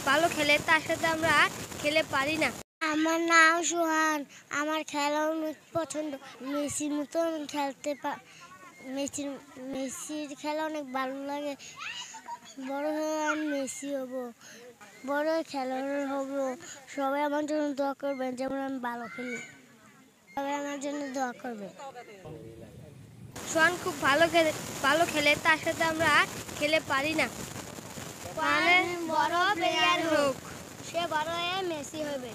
ভালো খেলে তার সাথে আমরা খেলে পারি না। আমার নাম সোহান। আমার খেলা অনেক পছন্দ। মেসির মতন খেলতে মেসির খেলা অনেক ভালো লাগে। বড় হয়ে আমি মেসি হব, বড় খেলোয়াড় হব। সবাই আমার জন্য দোয়া করবেন যেমন আমি ভালো খেলি। সবাই আমার জন্য দোয়া করবে। সোহান খুব ভালো খেলে তার সাথে আমরা খেলে পারি না। বড় প্লেয়ার হোক, সে বড় হয়ে মেসি হবে।